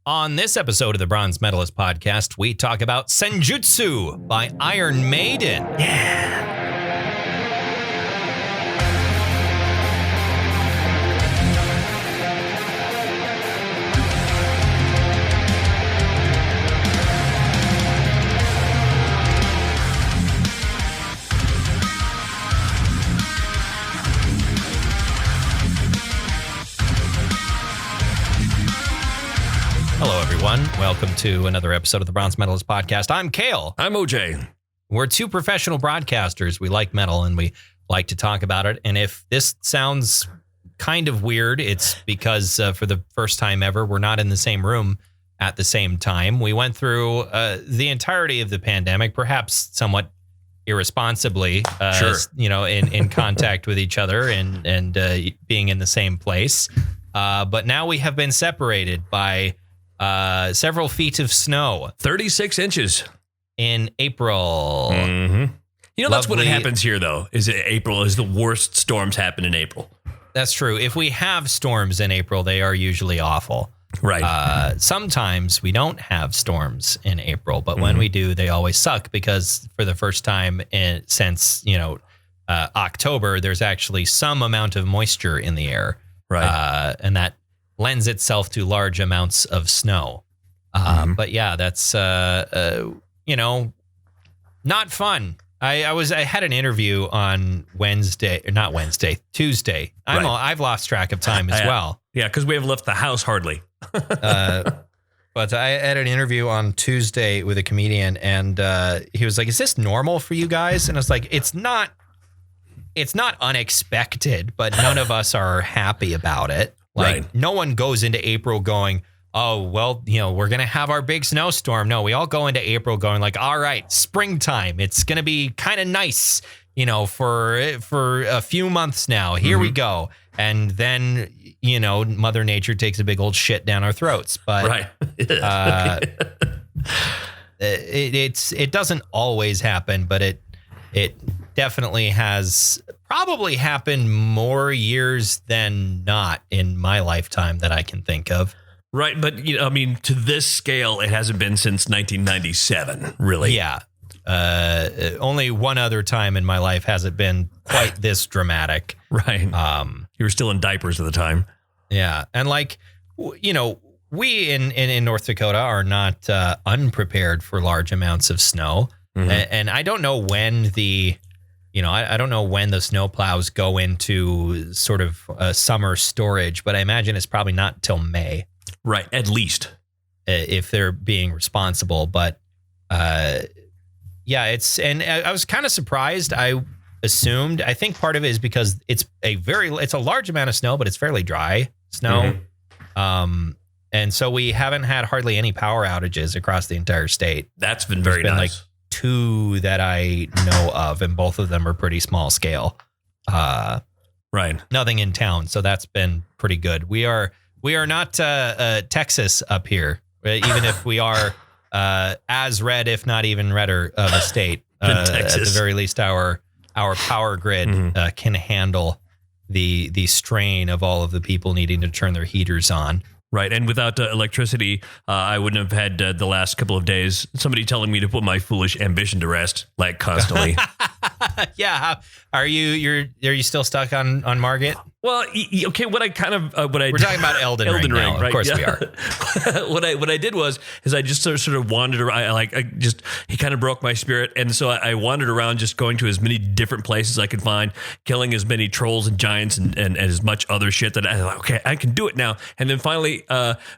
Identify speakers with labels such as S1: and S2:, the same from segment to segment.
S1: On this episode of the Bronze Metalist podcast, we talk about Senjutsu by Iron Maiden.
S2: Yeah.
S1: Hello, everyone. Welcome to another episode of the Bronze Metalist podcast. I'm Kale.
S2: I'm OJ.
S1: We're two professional broadcasters. We like metal and we like to talk about it. And if this sounds kind of weird, it's because for the first time ever, we're not in the same room at the same time. We went through the entirety of the pandemic, perhaps somewhat irresponsibly, in contact with each other and being in the same place. But now we have been separated by several feet of snow.
S2: 36 inches.
S1: In April.
S2: Mm-hmm. You know, that's
S1: Lovely.
S2: what happens here, though, is that April is the worst storms happen in April.
S1: That's true. If we have storms in April, they are usually awful.
S2: Right.
S1: Sometimes we don't have storms in April, but when we do, they always suck because for the first time since October, there's actually some amount of moisture in the air.
S2: Right.
S1: And that lends itself to large amounts of snow. But yeah, that's, not fun. I had an interview on Tuesday. I've lost track of time as well.
S2: Yeah, because we have left the house hardly.
S1: But I had an interview on Tuesday with a comedian, and he was like, "Is this normal for you guys?" And I was like, "It's not unexpected, but none of us are happy about it. Like, no one goes into April going, oh, well, we're going to have our big snowstorm. No, we all go into April going like, all right, springtime. It's going to be kind of nice, for a few months now. Here we go." And then, Mother Nature takes a big old shit down our throats. But it doesn't always happen, but it definitely has probably happened more years than not in my lifetime that I can think of.
S2: Right. But, to this scale, it hasn't been since 1997, really.
S1: Yeah. Only one other time in my life has it been quite this dramatic.
S2: Right. You were still in diapers at the time.
S1: Yeah. And we in North Dakota are not unprepared for large amounts of snow. Mm-hmm. And I don't know when I don't know when the snow plows go into sort of summer storage, but I imagine it's probably not till May.
S2: Right. At least.
S1: If they're being responsible. But I was kind of surprised. I think part of it is because it's a large amount of snow, but it's fairly dry snow. Mm-hmm. And so we haven't had hardly any power outages across the entire state.
S2: That's been very nice.
S1: Like 2 that I know of, and both of them are pretty small scale.
S2: Right.
S1: Nothing in town. So that's been pretty good. We are not Texas up here, even if we are as red, if not even redder of a state. At the very least, our power grid can handle the strain of all of the people needing to turn their heaters on.
S2: Right. And without electricity, I wouldn't have had the last couple of days somebody telling me to put my foolish ambition to rest, like constantly.
S1: Yeah. Are you still stuck on Margit?
S2: Well, okay. We're talking
S1: about Elden Ring now.
S2: Right?
S1: Of course we are.
S2: What I did was I just sort of wandered around. He kind of broke my spirit, and so I wandered around, just going to as many different places I could find, killing as many trolls and giants and as much other shit that I thought, okay, I can do it now. And then finally,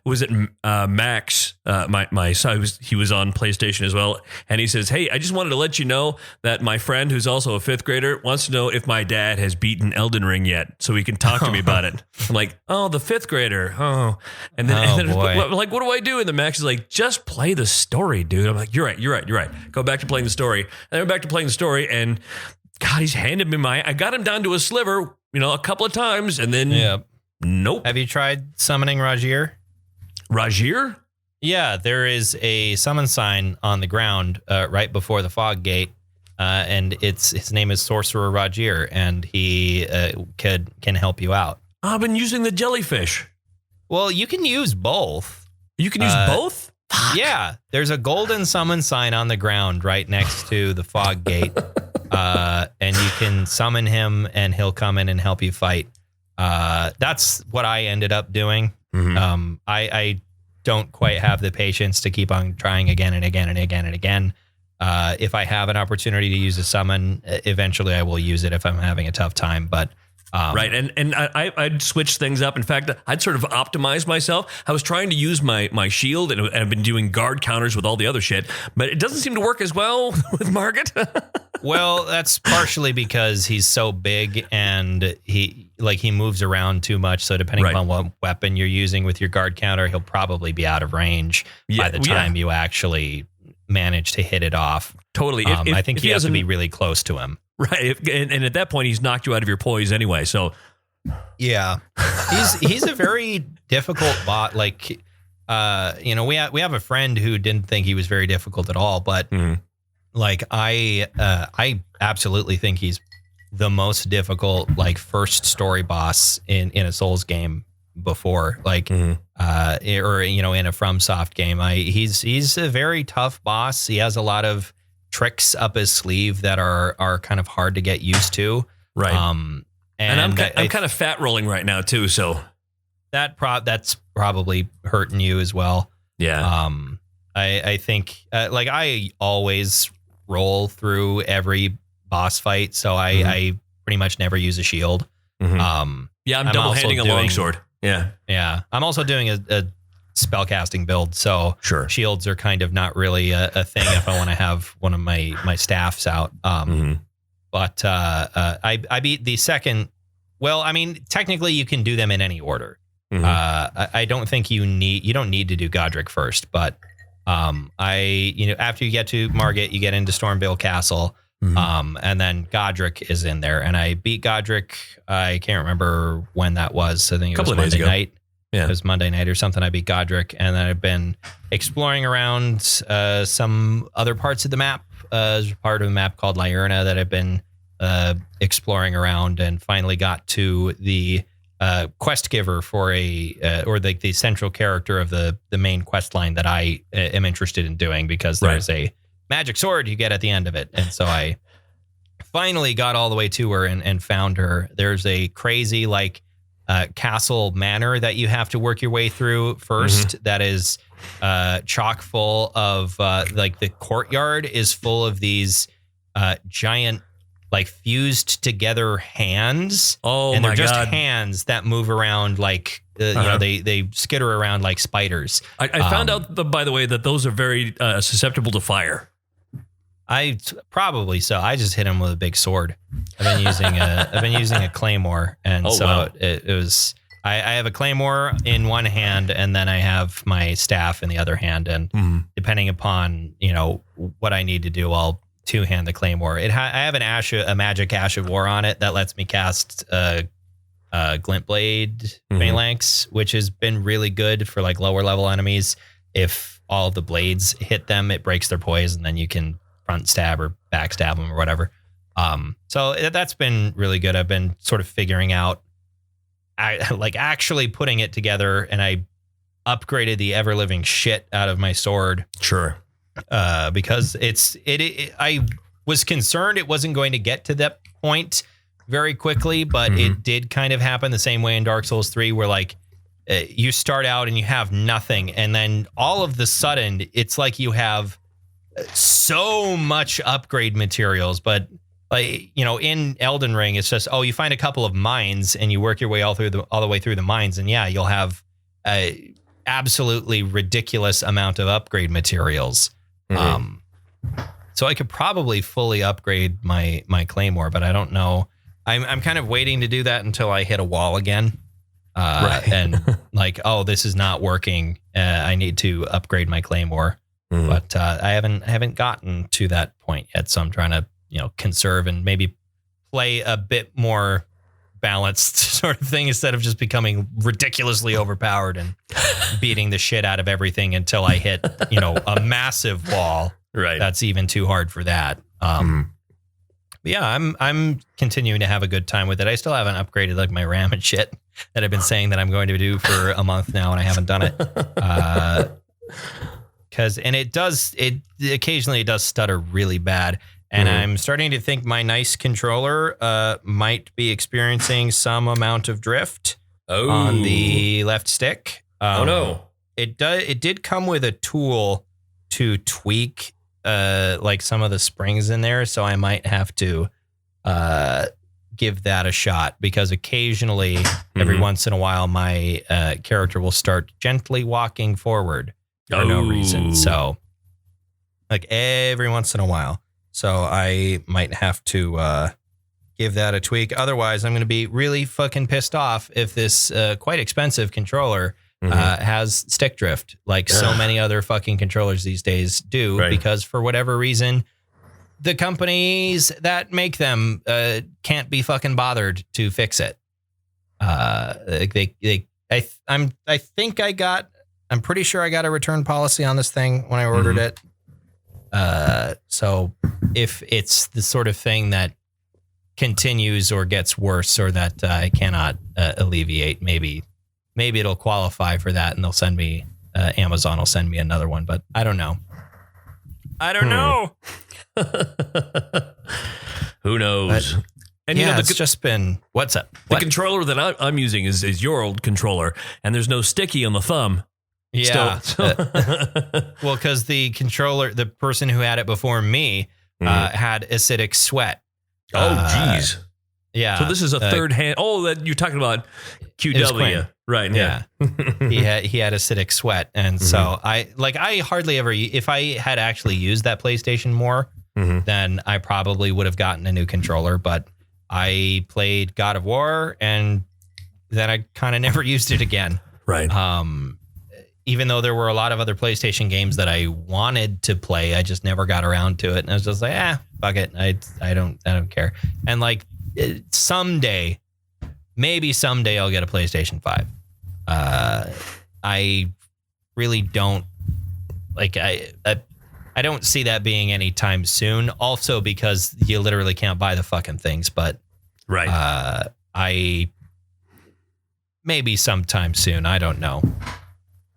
S2: was it Max? My son, he was on PlayStation as well, and he says, "Hey, I just wanted to let you know that my friend, who's also a 5th grader, wants to know if my dad has beaten Elden Ring yet, so he can talk to me about it." I'm like, "Oh, the 5th grader. Oh." And then like, what do I do? And the Max is like, "Just play the story, dude." I'm like, You're right. Go back to playing the story. And I went back to playing the story, and God, he's handed me I got him down to a sliver, a couple of times, and then nope.
S1: Have you tried summoning Rajir?
S2: Rajir?
S1: Yeah, there is a summon sign on the ground right before the fog gate. And his name is Sorcerer Rajir, and he can help you out.
S2: I've been using the jellyfish.
S1: Well, you can use both.
S2: You can use both? Fuck.
S1: Yeah, there's a golden summon sign on the ground right next to the fog gate. And you can summon him and he'll come in and help you fight. That's what I ended up doing. Mm-hmm. I don't quite have the patience to keep on trying again and again and again and again. If I have an opportunity to use a summon, eventually I will use it if I'm having a tough time. But
S2: right, and I'd switch things up. In fact, I'd sort of optimize myself. I was trying to use my shield, and I've been doing guard counters with all the other shit, but it doesn't seem to work as well with Margit.
S1: Well, that's partially because he's so big and he moves around too much. So depending on what weapon you're using with your guard counter, he'll probably be out of range by the time you actually manage to hit it off.
S2: Totally.
S1: I think you have to be really close to him.
S2: Right, and at that point, he's knocked you out of your poise anyway. So,
S1: yeah, he's a very difficult bot. Like, we have a friend who didn't think he was very difficult at all, but like I absolutely think he's the most difficult first story boss in a Souls game before, or in a FromSoft game. He's a very tough boss. He has a lot of tricks up his sleeve that are kind of hard to get used to.
S2: Right. And I'm kind of fat rolling right now too. So
S1: that's probably hurting you as well.
S2: Yeah.
S1: I think I always roll through every boss fight. So I pretty much never use a shield.
S2: Mm-hmm. I'm double handing a longsword. Yeah.
S1: Yeah. I'm also doing a spellcasting build, so shields are kind of not really a thing if I want to have one of my staffs out. But I beat the second. Well, I mean, technically you can do them in any order. I don't think you don't need to do Godric first, but after you get to Margit, you get into Stormvale Castle, and then Godric is in there, and I beat Godric. I can't remember when that was. I think it was Monday night. Yeah. It was Monday night or something. I beat Godric, and then I've been exploring around some other parts of the map. There's part of a map called Liurna that I've been exploring around, and finally got to the quest giver for the central character of the main quest line that I am interested in doing, because there's a magic sword you get at the end of it. And so I finally got all the way to her and found her. There's a crazy castle manor that you have to work your way through first. That is chock full of the courtyard is full of these giant fused together hands.
S2: Oh,
S1: and they're
S2: my
S1: just
S2: God.
S1: hands that move around they skitter around like spiders.
S2: I found out by the way that those are very susceptible to fire.
S1: Probably so. I just hit him with a big sword. I've been using a claymore, and it was. I have a claymore in one hand, and then I have my staff in the other hand. And depending upon what I need to do, I'll two-hand the claymore. I have a magic Ash of War on it that lets me cast Glint Blade Phalanx, which has been really good for lower level enemies. If all of the blades hit them, it breaks their poise, and then you can front stab or backstab them or whatever. So that's been really good. I've been sort of figuring out, actually putting it together, and I upgraded the ever living shit out of my sword.
S2: Sure.
S1: Because I was concerned it wasn't going to get to that point very quickly, but it did kind of happen the same way in Dark Souls 3, where you start out and you have nothing, and then all of the sudden it's like you have so much upgrade materials. But in Elden Ring, it's just, you find a couple of mines and you work your way all the way through the mines, and you'll have a absolutely ridiculous amount of upgrade materials. So I could probably fully upgrade my claymore, but I don't know. I'm kind of waiting to do that until I hit a wall again. And this is not working. I need to upgrade my claymore. But I haven't gotten to that point yet, so I'm trying to conserve and maybe play a bit more balanced sort of thing instead of just becoming ridiculously overpowered and beating the shit out of everything until I hit a massive wall.
S2: Right,
S1: that's even too hard for that. But yeah, I'm continuing to have a good time with it. I still haven't upgraded my RAM and shit. that I've been saying that I'm going to do for a month now, and I haven't done it. And it occasionally does stutter really bad. And I'm starting to think my nice controller might be experiencing some amount of drift on the left stick.
S2: Oh no!
S1: It did come with a tool to tweak like some of the springs in there, so I might have to give that a shot, because occasionally, every once in a while, my character will start gently walking forward for no reason. So, like every once in a while. So I might have to give that a tweak. Otherwise, I'm going to be really fucking pissed off if this quite expensive controller has stick drift, like so many other fucking controllers these days do, because for whatever reason, the companies that make them can't be fucking bothered to fix it. I'm pretty sure I got a return policy on this thing when I ordered it. So if it's the sort of thing that continues or gets worse, or that I cannot alleviate, maybe it'll qualify for that, and they'll send me Amazon will send me another one, but I don't know.
S2: Who knows?
S1: But, and yeah, it's just been, what's up?
S2: The controller that I'm using is your old controller, and there's no sticky on the thumb.
S1: Yeah. Well, because the person who had it before me had acidic sweat.
S2: Oh, geez.
S1: Yeah.
S2: So this is a third hand. Oh, that you're talking about QW. Right. Yeah.
S1: he had acidic sweat. And so I hardly ever, if I had actually used that PlayStation more, then I probably would have gotten a new controller. But I played God of War, and then I kind of never used it again.
S2: Right.
S1: Even though there were a lot of other PlayStation games that I wanted to play, I just never got around to it. And I was just like, fuck it. I don't care. And like maybe someday I'll get a PlayStation 5. I really don't like, I don't see that being anytime soon. Also because you literally can't buy the fucking things, but maybe sometime soon. I don't know.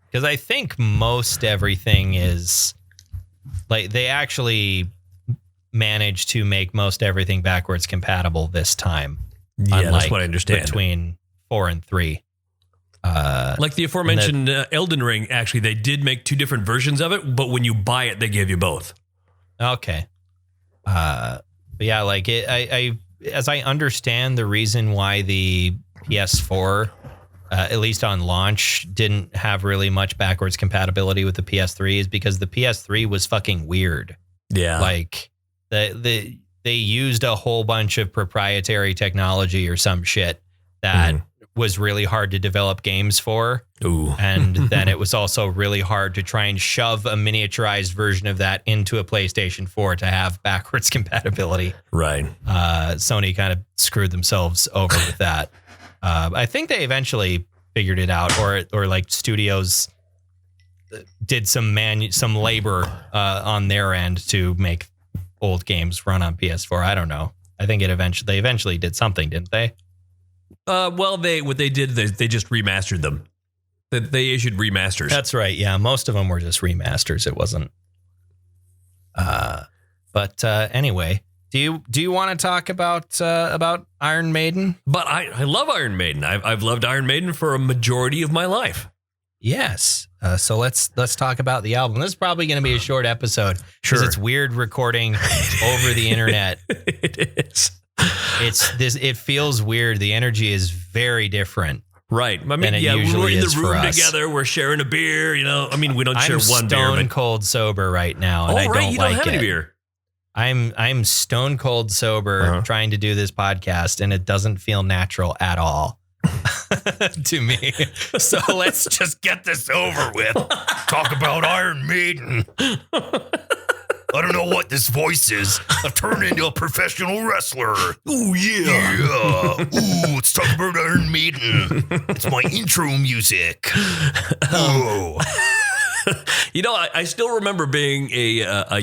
S1: Because I think most everything is like, they actually managed to make most everything backwards compatible this time.
S2: Yeah, that's what I understand.
S1: Between 4 and 3.
S2: Like the aforementioned Elden Ring, actually, they did make 2 different versions of it, but when you buy it, they give you both.
S1: Okay. But yeah, like as I understand, the reason why the PS4, at least on launch, didn't have really much backwards compatibility with the PS3 is because the PS3 was fucking weird.
S2: Yeah.
S1: Like they used a whole bunch of proprietary technology or some shit that was really hard to develop games for.
S2: Ooh.
S1: And then it was also really hard to try and shove a miniaturized version of that into a PlayStation 4 to have backwards compatibility.
S2: Right.
S1: Sony kind of screwed themselves over with that. I think they eventually figured it out, or like studios did some labor on their end to make old games run on PS4. I don't know. I think they eventually did something, didn't they?
S2: Well, what they did, they just remastered them. They issued remasters.
S1: That's right. Yeah, most of them were just remasters. It wasn't. But anyway. Do you want to talk about Iron Maiden?
S2: But I love Iron Maiden. I've loved Iron Maiden for a majority of my life.
S1: Yes. So let's talk about the album. This is probably going to be a short episode because it's weird recording over the internet.
S2: It is.
S1: It feels weird. The energy is very different.
S2: Right. I mean, yeah, we're in the room together. We're sharing a beer. You know, I mean, we don't share one beer.
S1: I'm stone cold sober right now, and I don't
S2: you
S1: like
S2: don't have
S1: it.
S2: any beer.
S1: I'm stone cold sober trying to do this podcast, and it doesn't feel natural at all to me. So let's just get this over with. Talk about Iron Maiden. I don't know what this voice is. I've turned into a professional wrestler.
S2: Oh, yeah.
S1: Yeah. Ooh, let's talk about Iron Maiden. It's my intro music. Oh.
S2: You know, I still remember being a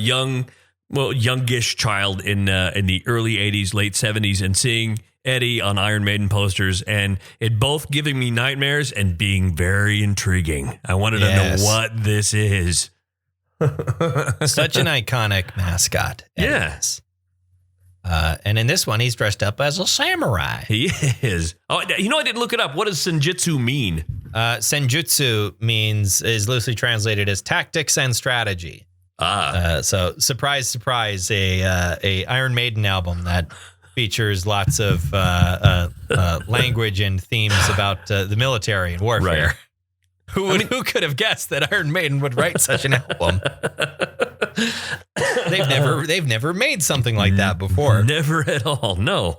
S2: youngish child in the early 80s, late 70s, and seeing Eddie on Iron Maiden posters, and it both giving me nightmares and being very intriguing. I wanted to know what this is.
S1: Such an iconic mascot.
S2: Yeah.
S1: And in this one, he's dressed up as a samurai.
S2: He is. Oh, I didn't look it up. What does Senjutsu mean?
S1: Senjutsu is loosely translated as tactics and strategy. So surprise, surprise, a Iron Maiden album that features lots of language and themes about the military and warfare.
S2: Right.
S1: Who could have guessed that Iron Maiden would write such an album? They've never made something like that before.
S2: Never at all. No.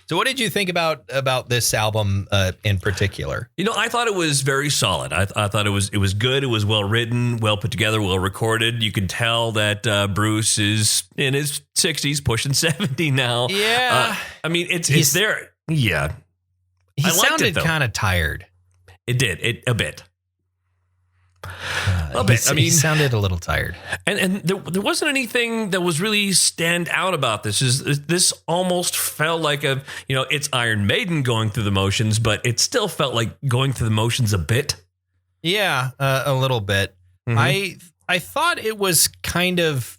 S1: So what did you think about this album in particular?
S2: I thought it was very solid. I thought it was good. It was well written, well put together, well recorded. You could tell that Bruce is in his 60s, pushing 70 now.
S1: Yeah.
S2: It's there. Yeah.
S1: He sounded kind of tired.
S2: It did. A bit.
S1: He sounded a little tired.
S2: And there wasn't anything that was really stand out about this. This almost felt like it's Iron Maiden going through the motions, but it still felt like going through the motions a bit.
S1: Yeah, a little bit. Mm-hmm. I thought it was kind of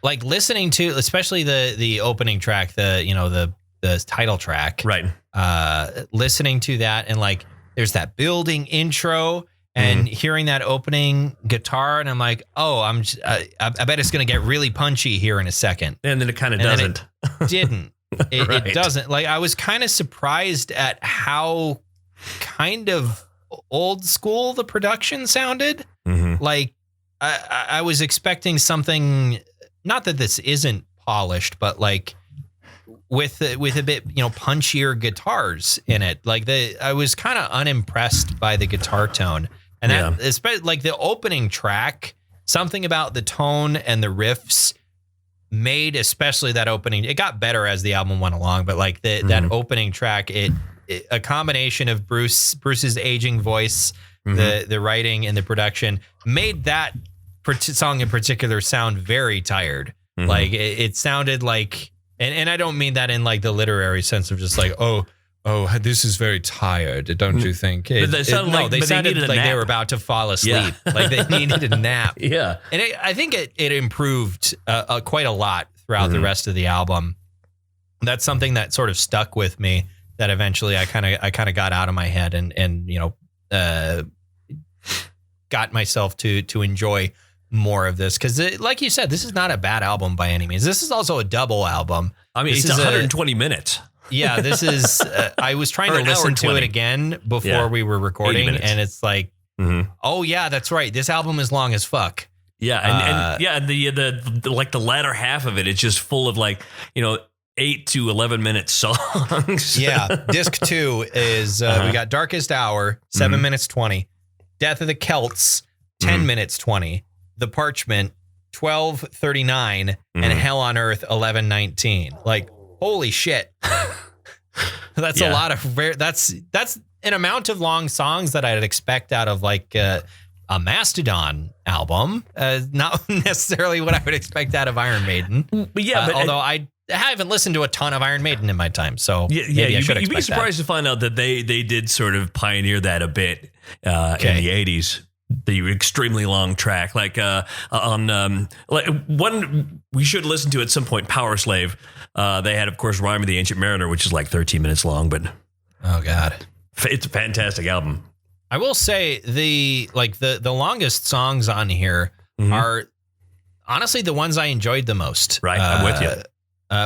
S1: like listening to, especially the opening track, the title track.
S2: Right.
S1: Listening to that and like there's that building intro. And hearing that opening guitar, and I'm like, oh, I bet it's going to get really punchy here in a second.
S2: And then it kind of doesn't.
S1: It didn't.
S2: Right.
S1: It doesn't. Like, I was kind of surprised at how kind of old school the production sounded. Mm-hmm. Like, I was expecting something, not that this isn't polished, but like with a bit, punchier guitars in it. Like, I was kind of unimpressed by the guitar tone. And that, especially like the opening track, something about the tone and the riffs made, especially that opening. It got better as the album went along, but like that opening track, it a combination of Bruce's aging voice, the writing and the production made that song in particular sound very tired. Like it sounded like, and I don't mean that in like the literary sense of just like, oh, this is very tired, don't you think?
S2: They sounded
S1: like they were about to fall asleep. Yeah. Like they needed a nap.
S2: Yeah.
S1: And I think it improved quite a lot throughout the rest of the album. That's something that sort of stuck with me that eventually I kind of got out of my head and got myself to enjoy more of this. Because like you said, this is not a bad album by any means. This is also a double album.
S2: I mean, it's 120 minutes.
S1: Yeah, this is, I was trying to listen to it again before we were recording, and it's like, oh yeah, that's right. This album is long as fuck.
S2: Yeah, and the like the latter half of it's just full of like, 8 to 11 minute songs.
S1: Yeah, disc 2 is, we got Darkest Hour, 7 minutes 20, Death of the Celts, 10 minutes 20, The Parchment, 12:39, and Hell on Earth, 11:19. Like, holy shit. That's a lot of that's an amount of long songs that I'd expect out of like a Mastodon album. Not necessarily what I would expect out of Iron Maiden. But although I haven't listened to a ton of Iron Maiden in my time, so maybe I should expect
S2: you'd be surprised to find out that they did sort of pioneer that a bit in the 80s. The extremely long track, like on like one we should listen to at some point, Power Slave. They had, of course, Rhyme of the Ancient Mariner, which is like 13 minutes long, but
S1: oh god,
S2: it's a fantastic album.
S1: I will say the longest songs on here are honestly the ones I enjoyed the most.
S2: Right, I'm with you.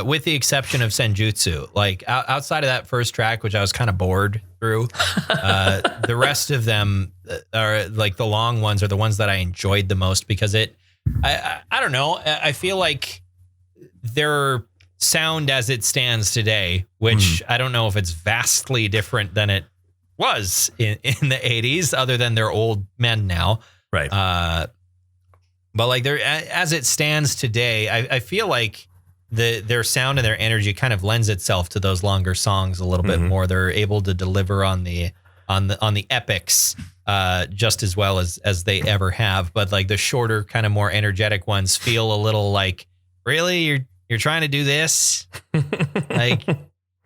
S1: With the exception of Senjutsu. Like outside of that first track, which I was kind of bored through, the rest of them are like the long ones are the ones that I enjoyed the most because I don't know. I feel like their sound as it stands today, which I don't know if it's vastly different than it was in the 80s, other than they're old men now.
S2: Right.
S1: But like as it stands today, I feel like their sound and their energy kind of lends itself to those longer songs a little bit more. They're able to deliver on the epics just as well as they ever have. But like the shorter, kind of more energetic ones feel a little like, really, you're trying to do this. Like,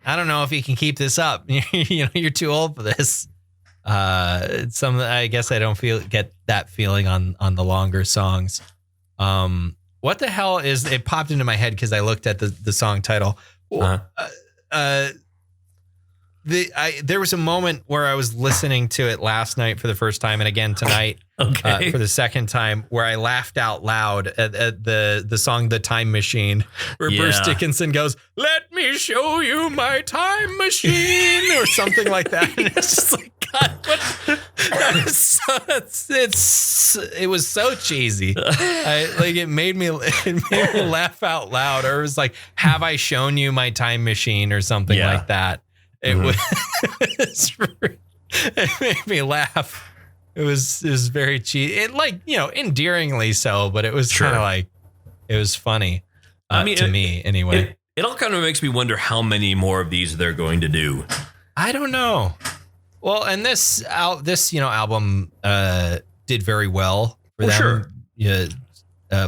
S1: I don't know if you can keep this up. You're too old for this. I guess I don't get that feeling on the longer songs. What the hell is it? Popped into my head because I looked at the song title. There was a moment where I was listening to it last night for the first time, and again tonight for the second time, where I laughed out loud at the song "The Time Machine," where Bruce Dickinson goes, "Let me show you my time machine," or something like that. And it's just like, God, what? It was so cheesy. It made me laugh out loud. Or it was like, "Have I shown you my time machine?" or something like that. It was. It made me laugh. It was very cheesy. Endearingly so, but it was kind of like, it was funny. To me anyway.
S2: It all kind of makes me wonder how many more of these they're going to do.
S1: I don't know. Well, and this album did very well for them.
S2: Sure.
S1: Yeah,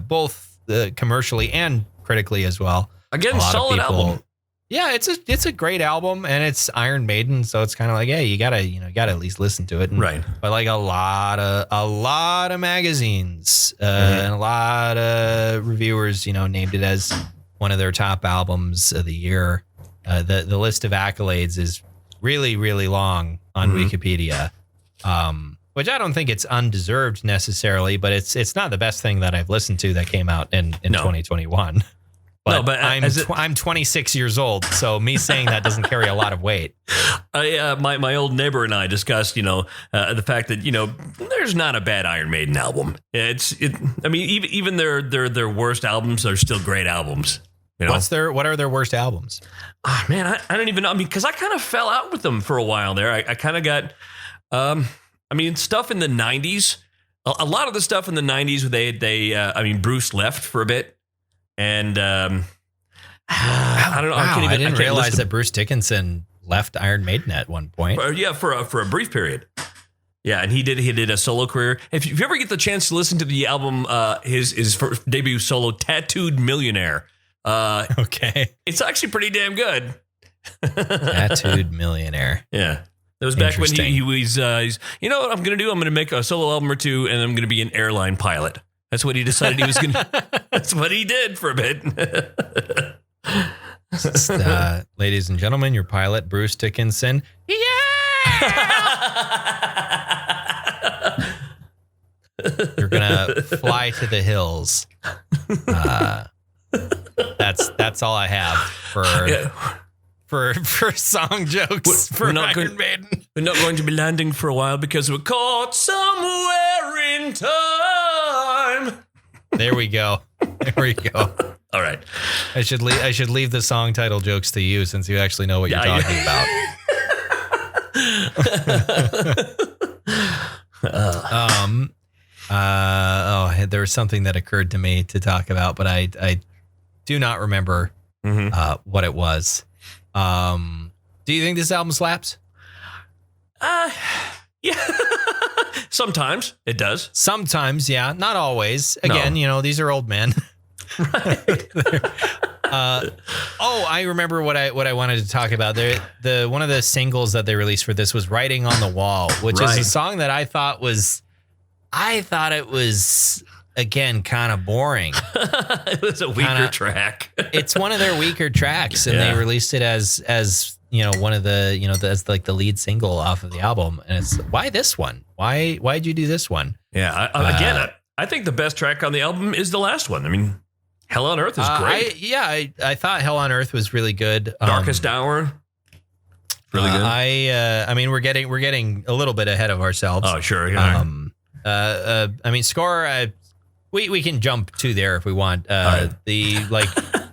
S1: both commercially and critically as well.
S2: Again, solid album.
S1: Yeah, it's a great album, and it's Iron Maiden, so it's kind of like, yeah, you gotta at least listen to it,
S2: right?
S1: But like a lot of magazines and a lot of reviewers, named it as one of their top albums of the year. The list of accolades is really, really long on Wikipedia, which I don't think it's undeserved necessarily, but it's not the best thing that I've listened to that came out in 2021. But I'm 26 years old, so me saying that doesn't carry a lot of weight.
S2: My old neighbor and I discussed, the fact that there's not a bad Iron Maiden album. Even their worst albums are still great albums.
S1: What are their worst albums?
S2: Oh, man, I don't even know. Because I kind of fell out with them for a while there. I kind of got, stuff in the 90s. A lot of the stuff in the 90s, Bruce left for a bit. And I don't know.
S1: Wow, I didn't realize that Bruce Dickinson left Iron Maiden at one point.
S2: For a brief period. Yeah, and he did a solo career. If you ever get the chance to listen to the album, his first debut solo, "Tattooed Millionaire,"
S1: okay,
S2: it's actually pretty damn good.
S1: "Tattooed Millionaire."
S2: Yeah. That was back when he was, he's, what I'm going to do? I'm going to make a solo album or two, and I'm going to be an airline pilot. That's what he decided he was going to. That's what he did for a bit.
S1: Ladies and gentlemen, your pilot, Bruce Dickinson. Yeah! You're going to fly to the hills. That's all I have for song jokes for Iron Maiden.
S2: We're not going to be landing for a while because we're caught somewhere in time.
S1: There we go.
S2: All right.
S1: I should leave the song title jokes to you, since you actually know what you're talking about. There was something that occurred to me to talk about, but I do not remember what it was. Do you think this album slaps?
S2: Yeah. Sometimes it does.
S1: Sometimes, yeah. Not always. Again, these are old men.
S2: Right.
S1: I remember what I wanted to talk about. The one of the singles that they released for this was "Writing on the Wall," which is a song that I thought it was again kind of boring.
S2: It was a weaker track.
S1: It's one of their weaker tracks, and they released it as one of the as like the lead single off of the album. And it's, why this one? Why'd you do this one?
S2: Yeah, I think the best track on the album is the last one. I mean, "Hell on Earth" is great.
S1: I thought "Hell on Earth" was really good.
S2: "Darkest Hour," really good.
S1: We're getting a little bit ahead of ourselves.
S2: Oh, sure.
S1: Score. We can jump to there if we want. The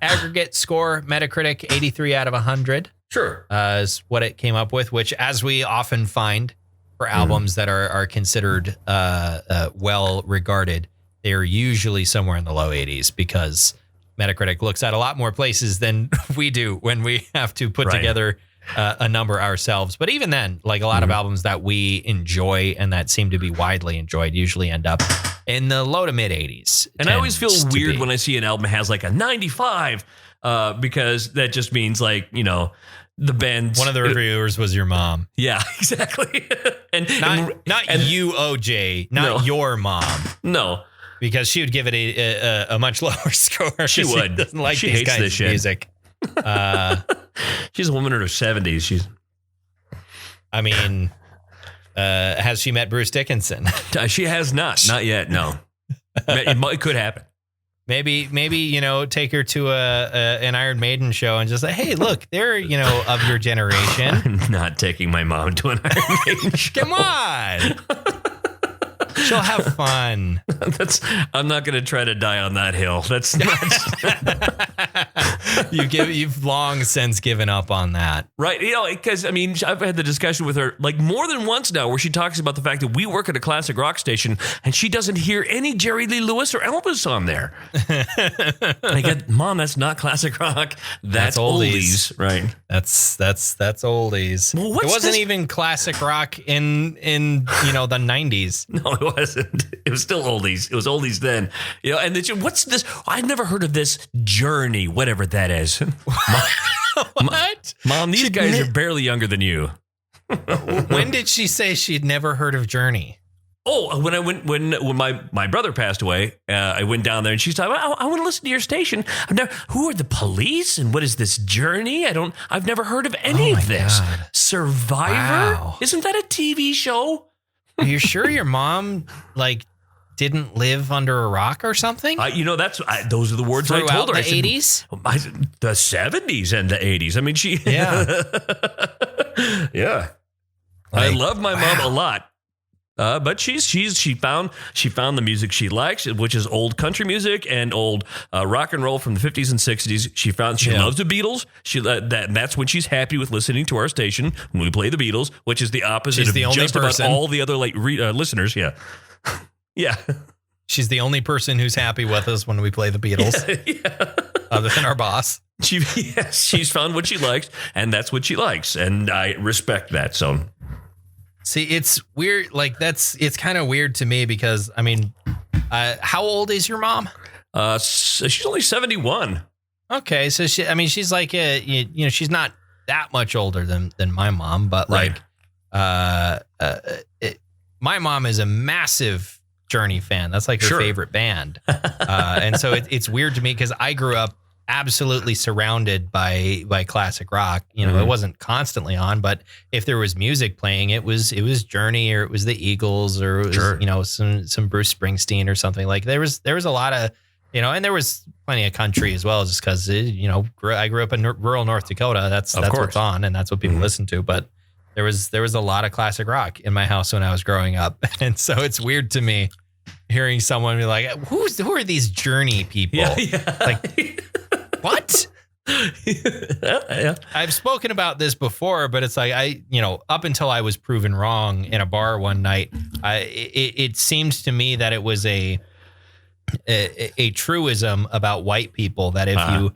S1: aggregate score, Metacritic 83 out of 100.
S2: Sure.
S1: Is what it came up with, which, as we often find for albums that are considered well regarded, they're usually somewhere in the low 80s, because Metacritic looks at a lot more places than we do when we have to put together a number ourselves. But even then, like a lot of albums that we enjoy and that seem to be widely enjoyed usually end up in the low to mid 80s.
S2: And I always feel weird when I see an album has like a 95 because that just means like, you know, the band.
S1: One of the reviewers was your mom.
S2: Yeah, exactly. and
S1: not you, OJ, not your mom.
S2: No.
S1: Because she would give it a much lower score.
S2: She would.
S1: Doesn't like
S2: she
S1: these
S2: hates
S1: kinds
S2: this
S1: of
S2: shit.
S1: music.
S2: She's a woman in her 70s.
S1: Has she met Bruce Dickinson?
S2: She has not yet. No, it could happen.
S1: Maybe take her to an Iron Maiden show and just say, hey, look, they're of your generation.
S2: I'm not taking my mom to an Iron Maiden show.
S1: Come on. She'll have fun.
S2: I'm not going to try to die on that hill. That's
S1: you've long since given up on that,
S2: right? Because I've had the discussion with her like more than once now, where she talks about the fact that we work at a classic rock station and she doesn't hear any Jerry Lee Lewis or Elvis on there. I get, Mom, that's not classic rock. That's oldies, right?
S1: That's oldies.
S2: Well,
S1: it wasn't even classic rock in the 90s.
S2: No, it wasn't. It was still oldies. It was oldies then. And what's this? I've never heard of this Journey, whatever that is.
S1: What?
S2: Mom, these guys are barely younger than you.
S1: When did she say she'd never heard of Journey?
S2: Oh, when my brother passed away, I went down there and she's like, I want to listen to your station. Who are the Police and what is this Journey? I've never heard of any of this. God. Survivor? Wow. Isn't that a TV show?
S1: Are you sure your mom didn't live under a rock or something?
S2: Those are the words I told her.
S1: The 80s?
S2: The 70s and the 80s. Yeah. I love my mom a lot. But she found the music she likes, which is old country music and old rock and roll from the 50s and 60s. She loves the Beatles. That's when she's happy with listening to our station when we play the Beatles, which is the opposite of just about all the other listeners. Yeah, yeah. She's
S1: the only person who's happy with us when we play the Beatles, other than our boss.
S2: She's found what she likes, and that's what she likes, and I respect that. So.
S1: See, it's weird. It's kind of weird to me because, how old is your mom?
S2: She's only 71.
S1: Okay. So she's like, she's not that much older than my mom, but
S2: right.
S1: My mom is a massive Journey fan. That's like her favorite band. And so it's weird to me because I grew up absolutely surrounded by classic rock. It wasn't constantly on, but if there was music playing, it was Journey or it was the Eagles or it was some Bruce Springsteen or something. Like there was a lot of and there was plenty of country as well, just because I grew up in rural North Dakota. That's what's on and that's what people listen to. But there was a lot of classic rock in my house when I was growing up, and so it's weird to me hearing someone be like, who are these Journey people?
S2: Yeah.
S1: Like. What?
S2: Yeah.
S1: I've spoken about this before, but it's like up until I was proven wrong in a bar one night, it seemed to me that it was a truism about white people that if you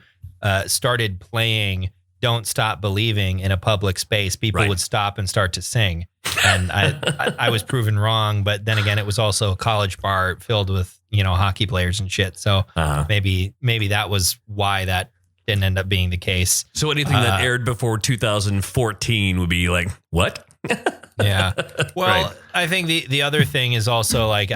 S1: started playing "Don't Stop Believing" in a public space, people would stop and start to sing. And I was proven wrong, but then again, it was also a college bar filled with hockey players and shit. So maybe that was why that didn't end up being the case.
S2: So anything that aired before 2014 would be like, what?
S1: Yeah. Well, I think the other thing is also like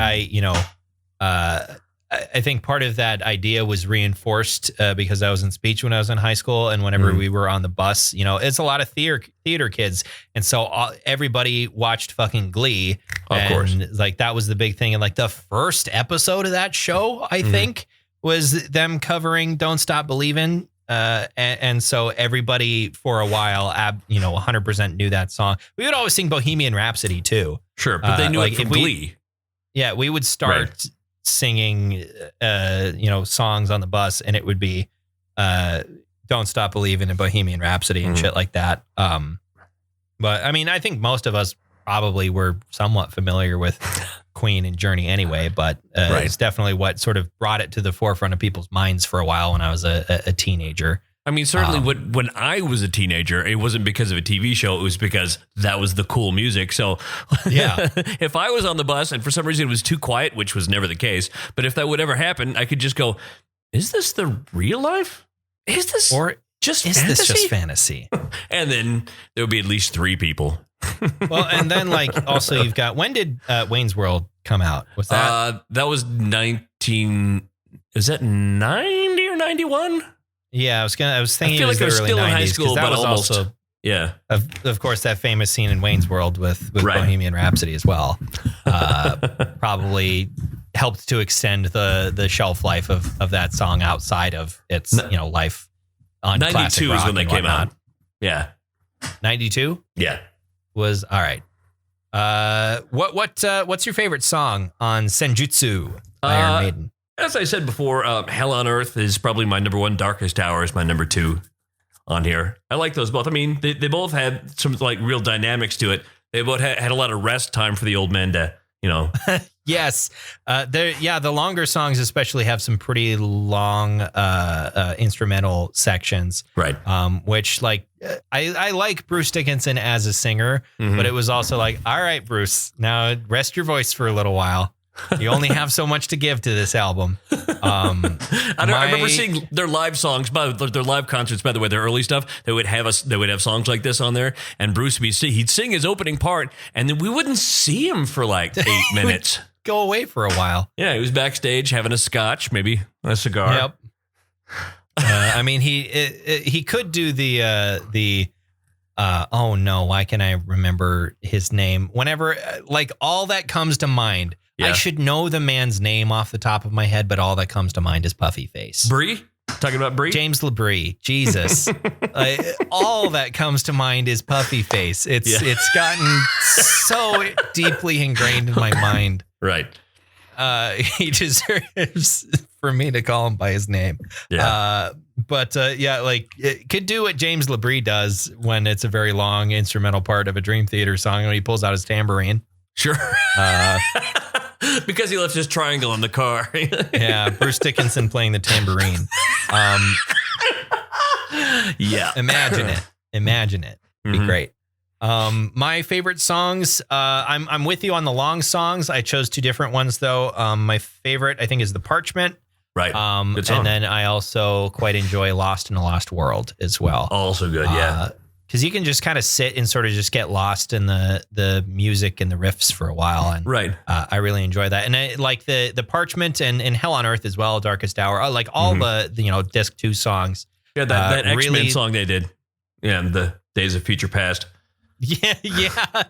S1: I think part of that idea was reinforced because I was in speech when I was in high school, and whenever we were on the bus, it's a lot of theater kids, and so everybody watched fucking Glee.
S2: Of course,
S1: like that was the big thing, and like the first episode of that show, I think, was them covering "Don't Stop Believin'." And so everybody for a while, 100% knew that song. We would always sing Bohemian Rhapsody too.
S2: Sure, but they knew it from Glee.
S1: Yeah, we would start singing, songs on the bus, and it would be "Don't Stop Believin'" and Bohemian Rhapsody and shit like that. But I think most of us probably were somewhat familiar with Queen and Journey anyway, but it's definitely what sort of brought it to the forefront of people's minds for a while when I was a teenager.
S2: I mean, certainly when I was a teenager, it wasn't because of a TV show. It was because that was the cool music. So
S1: Yeah.
S2: if I was on the bus and for some reason it was too quiet, which was never the case, but if that would ever happen, I could just go, is this the real life? Is this just
S1: is
S2: fantasy?
S1: this just fantasy?
S2: And then there would be at least 3 people.
S1: Well, and then like also you've got, when did Wayne's World come out? Was that?
S2: That was 90 or 91?
S1: Yeah, I was thinking.
S2: I feel
S1: it was
S2: like I was
S1: the early
S2: still
S1: 90s,
S2: in high school,
S1: that
S2: but
S1: was
S2: almost.
S1: also,
S2: Yeah.
S1: of course, that famous scene in Wayne's World with
S2: Right.
S1: Bohemian Rhapsody as well. Probably helped to extend the shelf life of that song outside of its life on classic
S2: 92
S1: rock
S2: is when they
S1: and
S2: came
S1: whatnot.
S2: out. Yeah.
S1: 92
S2: Yeah.
S1: was all right. What's your favorite song on Senjutsu by Iron Maiden?
S2: As I said before, Hell on Earth is probably my number 1. Darkest Hour is my number 2 on here. I like those both. I mean, they both had some like real dynamics to it. They both had a lot of rest time for the old men to,
S1: Yes. The longer songs especially have some pretty long instrumental sections.
S2: Right.
S1: Which like I like Bruce Dickinson as a singer, but it was also like, all right, Bruce, now rest your voice for a little while. You only have so much to give to this album. I
S2: remember seeing their live songs, their live concerts. By the way, their early stuff. They would have songs like this on there, and Bruce he'd sing his opening part, and then we wouldn't see him for like 8 minutes.
S1: Go away for a while.
S2: Yeah, he was backstage having a scotch, maybe a cigar.
S1: Yep. I mean, he could do the oh no, why can I remember his name? Whenever like all that comes to mind. Yeah. I should know the man's name off the top of my head, but all that comes to mind is Puffy Face.
S2: Brie? Talking about Brie?
S1: James LaBrie. Jesus. All that comes to mind is Puffy Face. It's gotten so deeply ingrained in my mind.
S2: Right.
S1: He deserves for me to call him by his name.
S2: Yeah.
S1: Like it could do what James LaBrie does when it's a very long instrumental part of a Dream Theater song when he pulls out his tambourine.
S2: Sure. Because he left his triangle in the car.
S1: Yeah, Bruce Dickinson playing the tambourine.
S2: Yeah.
S1: Imagine it. It'd be great. My favorite songs, I'm with you on the long songs. I chose 2 different ones though. My favorite I think is The Parchment.
S2: Right.
S1: And then I also quite enjoy Lost in a Lost World as well.
S2: Also good, yeah.
S1: Because you can just kind of sit and sort of just get lost in the music and the riffs for a while. And
S2: right.
S1: I really enjoy that. And I like the Parchment and Hell on Earth as well, Darkest Hour. I like all the disc 2 songs.
S2: Yeah, that X-Men
S1: really,
S2: song they did. Yeah, and the Days of Future Past.
S1: Yeah.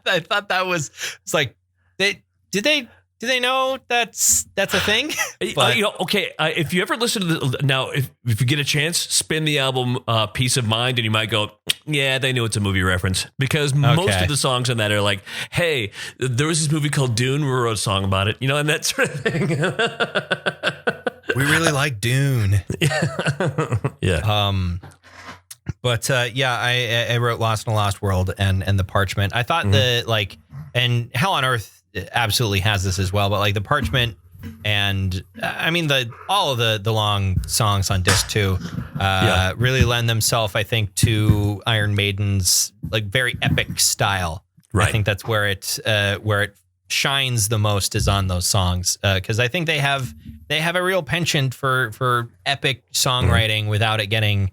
S1: I thought that was, it's like, do they know that's a thing? But,
S2: okay. If you ever listen to now, if you get a chance, spin the album Peace of Mind, and you might go, yeah, they knew it's a movie reference, because most of the songs on that are like, hey, there was this movie called Dune. We wrote a song about it, and that sort of thing.
S1: We really like Dune.
S2: Yeah.
S1: I wrote Lost in a Lost World and The Parchment. I thought and Hell on Earth absolutely has this as well, but like The Parchment and I mean all of the long songs on disc 2 really lend themselves, I think, to Iron Maiden's like very epic style.
S2: Right.
S1: I think that's where it shines the most is on those songs, because I think they have a real penchant for epic songwriting without it getting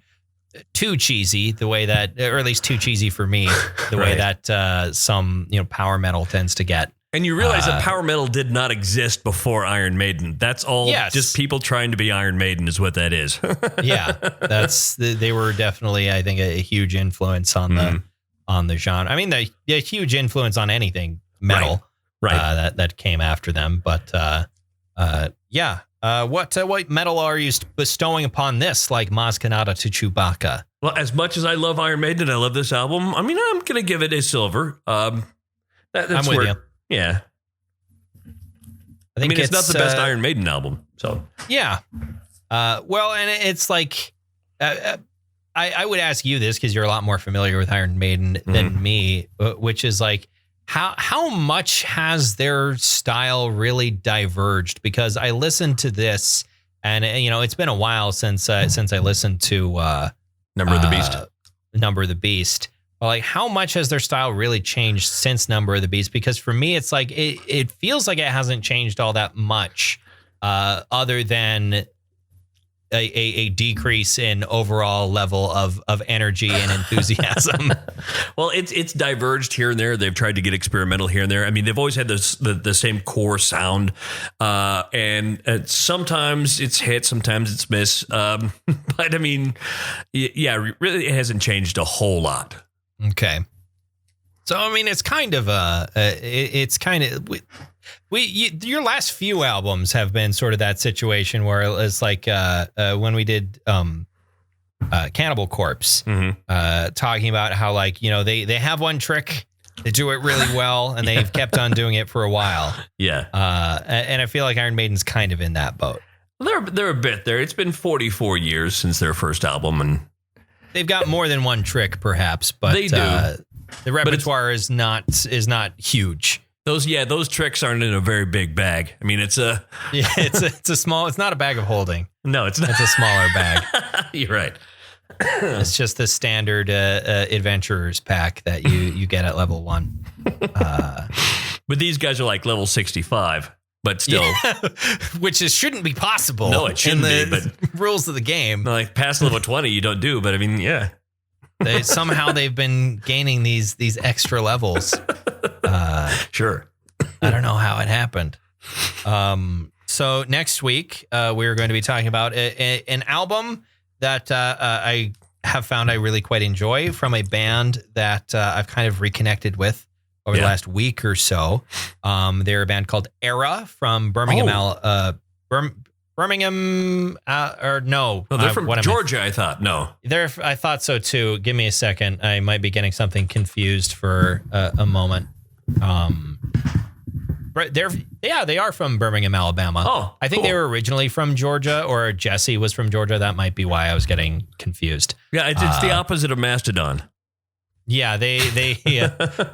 S1: too cheesy, the way that, or at least too cheesy for me, the way that some power metal tends to get. And
S2: you realize that power metal did not exist before Iron Maiden. That's all just people trying to be Iron Maiden is what that is.
S1: Yeah, they were definitely, I think, a huge influence on the genre. I mean, the huge influence on anything metal, right? That came after them. But what metal are you bestowing upon this, like Maz Kanata to Chewbacca?
S2: Well, as much as I love Iron Maiden, I love this album. I mean, I'm going to give it a silver.
S1: I'm with you.
S2: Yeah. I mean, it's not the best Iron Maiden album. So
S1: yeah. Well, and it's like I would ask you this because you're a lot more familiar with Iron Maiden than me, which is like how much has their style really diverged? Because I listened to this, and it's been a while since I listened to
S2: Number of the Beast.
S1: Number of the Beast. Well, like, how much has their style really changed since Number of the Beast? Because for me, it's like it feels like it hasn't changed all that much, other than a decrease in overall level of energy and enthusiasm.
S2: Well, it's diverged here and there. They've tried to get experimental here and there. I mean, they've always had the same core sound, and sometimes it's hit, sometimes it's miss. But I mean, yeah, really, it hasn't changed a whole lot.
S1: Okay. So, I mean, it's kind of your last few albums have been sort of that situation where it's like when we did Cannibal Corpse, talking about how, like, you know, they have one trick, they do it really well, and they've kept on doing it for a while.
S2: Yeah.
S1: And I feel like Iron Maiden's kind of in that boat.
S2: They're a bit there. It's been 44 years since their first album, and
S1: they've got more than one trick, perhaps, but
S2: they do.
S1: The repertoire is not huge.
S2: Those tricks aren't in a very big bag. I mean, it's a
S1: small. It's not a bag of holding.
S2: No, it's not.
S1: It's a smaller bag.
S2: You're right.
S1: It's just the standard adventurers pack that you get at level 1.
S2: But these guys are like level 65, but still,
S1: which shouldn't be possible.
S2: No, it shouldn't be. But
S1: rules of the game,
S2: like past level 20, you don't do. But I mean, yeah.
S1: They've been gaining these extra levels.
S2: Sure.
S1: I don't know how it happened. So next week, we're going to be talking about an album that I have found I really quite enjoy from a band that I've kind of reconnected with over the last week or so. They're a band called Era from Birmingham, Birmingham, or no.
S2: Oh, they're from Georgia, I thought. No.
S1: I thought so too. Give me a second. I might be getting something confused for a moment. They are from Birmingham, Alabama.
S2: Oh,
S1: I think they were originally from Georgia, or Jesse was from Georgia. That might be why I was getting confused.
S2: Yeah, it's the opposite of Mastodon.
S1: Yeah, they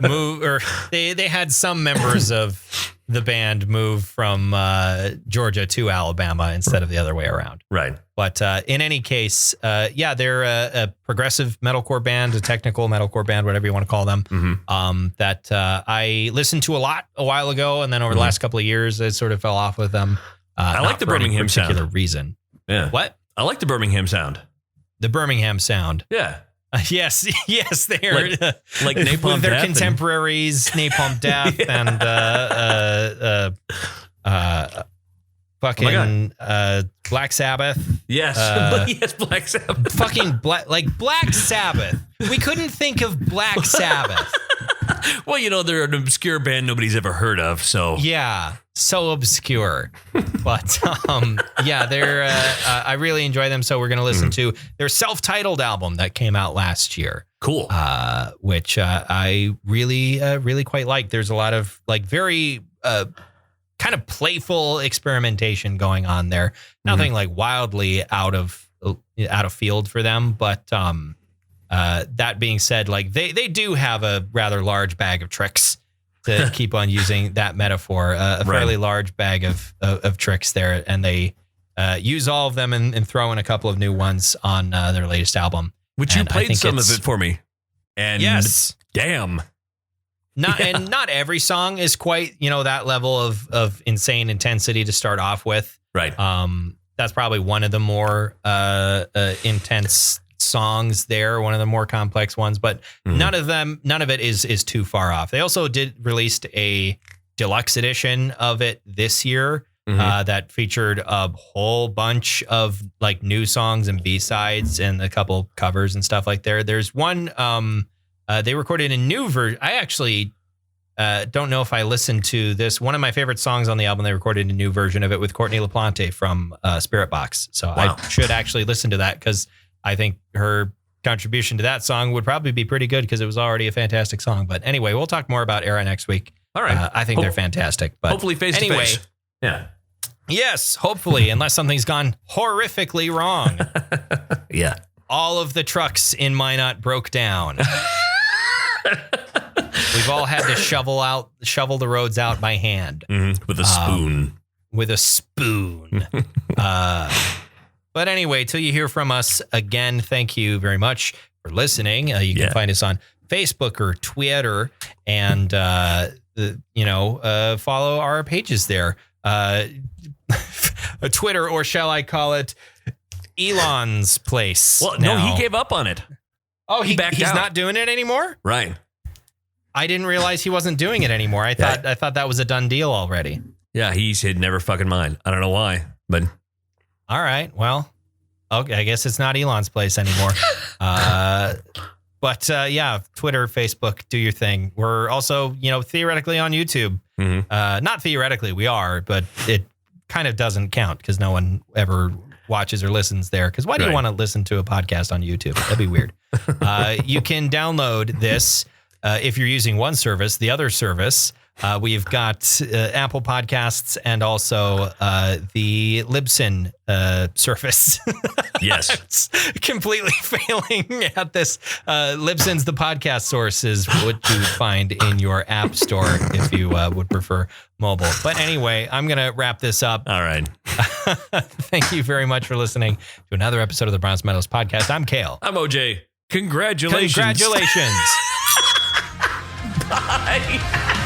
S1: moved, or they had some members of the band move from Georgia to Alabama instead of the other way around.
S2: Right.
S1: But in any case, they're a progressive metalcore band, a technical metalcore band, whatever you want to call them. That I listened to a lot a while ago, and then over the last couple of years, I sort of fell off with them.
S2: I like the Birmingham sound.
S1: Particular reason.
S2: Yeah.
S1: What?
S2: I like the Birmingham sound.
S1: The Birmingham sound.
S2: Yeah.
S1: Yes, they're
S2: like Napalm
S1: with their
S2: Death
S1: contemporaries, Napalm Death, and fucking Black Sabbath.
S2: Yes, yes, Black Sabbath.
S1: Fucking Black Sabbath. We couldn't think of Black Sabbath.
S2: Well, you know, they're an obscure band nobody's ever heard of, so
S1: yeah, so obscure. But they're I really enjoy them. So we're gonna listen to their self-titled album that came out last year.
S2: Cool.
S1: Which I really quite like. There's a lot of like very kind of playful experimentation going on there. Nothing like wildly out of field for them, but that being said, like they do have a rather large bag of tricks, to keep on using that metaphor, fairly large bag of tricks there, and they use all of them and throw in a couple of new ones on their latest album.
S2: Which you played some of it for me. And
S1: yes,
S2: damn.
S1: And not every song is quite, that level of insane intensity to start off with.
S2: Right.
S1: That's probably one of the more intense songs there, one of the more complex ones, but none of it is too far off. They also released a deluxe edition of it this year that featured a whole bunch of like new songs and B-sides and a couple covers and stuff like that. There's one they recorded a new version. I actually don't know if I listened to this. One of my favorite songs on the album, they recorded a new version of it with Courtney LaPlante from Spirit Box. So I should actually listen to that, because I think her contribution to that song would probably be pretty good, because it was already a fantastic song. But anyway, we'll talk more about Era next week.
S2: All right.
S1: I think they're fantastic. But
S2: hopefully face to face. Yeah.
S1: Yes, hopefully, unless something's gone horrifically wrong.
S2: Yeah.
S1: All of the trucks in Minot broke down. We've all had to shovel the roads out by hand.
S2: With a spoon.
S1: With a spoon. But anyway, till you hear from us again, thank you very much for listening. You can find us on Facebook or Twitter, and follow our pages there. Twitter, or shall I call it Elon's place?
S2: Well,
S1: now.
S2: no, he gave up on it.
S1: Oh, he's not doing it anymore?
S2: Right.
S1: I didn't realize he wasn't doing it anymore. I thought that was a done deal already.
S2: Yeah, he said never fucking mind. I don't know why, but
S1: all right. Well, okay, I guess it's not Elon's place anymore. But Twitter, Facebook, do your thing. We're also, theoretically on YouTube.
S2: Mm-hmm.
S1: Not theoretically, we are, but it kind of doesn't count because no one ever watches or listens there. Because why do you want to listen to a podcast on YouTube? That'd be weird. You can download this if you're using one service. The other service, we've got Apple Podcasts and also the Libsyn service.
S2: Yes.
S1: It's completely failing at this. Libsyn's the podcast source is what you would find in your app store if you would prefer mobile. But anyway, I'm going to wrap this up.
S2: All right.
S1: Thank you very much for listening to another episode of the Bronze Metalist Podcast. I'm Kale.
S2: I'm OJ. Congratulations.
S1: Congratulations.
S2: Bye.